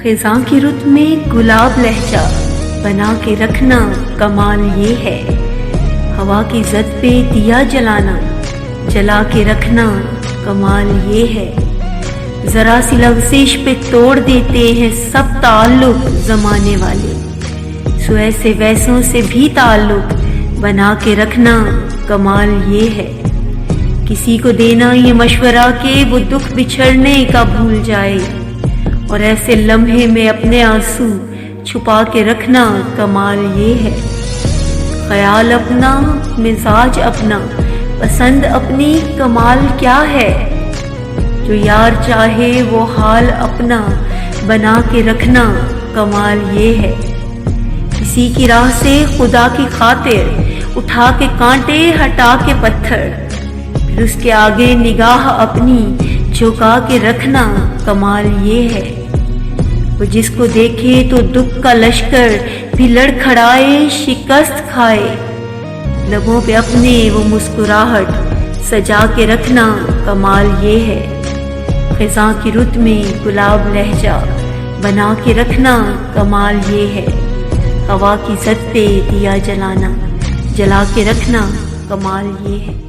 خزاں کی رت میں گلاب لہجہ بنا کے رکھنا کمال یہ ہے، ہوا کی زد پہ دیا جلانا جلا کے رکھنا کمال یہ ہے، ذرا سی لغزش پہ توڑ دیتے ہیں سب تعلق زمانے والے، سو ایسے ویسوں سے بھی تعلق بنا کے رکھنا کمال یہ ہے، کسی کو دینا یہ مشورہ کہ وہ دکھ بچھڑنے کا بھول جائے، اور ایسے لمحے میں اپنے آنسو چھپا کے رکھنا کمال یہ ہے، خیال اپنا مزاج اپنا پسند اپنی کمال کیا ہے، جو یار چاہے وہ حال اپنا بنا کے رکھنا کمال یہ ہے، کسی کی راہ سے خدا کی خاطر اٹھا کے کانٹے ہٹا کے پتھر، پھر اس کے آگے نگاہ اپنی جھکا کے رکھنا کمال یہ ہے، وہ جس کو دیکھے تو دکھ کا لشکر بھی لڑکھڑائے شکست کھائے، لبوں پہ اپنے وہ مسکراہٹ سجا کے رکھنا کمال یہ ہے، خزاں کی رت میں گلاب لہجہ بنا کے رکھنا کمال یہ ہے، ہوا کی زد پہ دیا جلانا جلا کے رکھنا کمال یہ ہے۔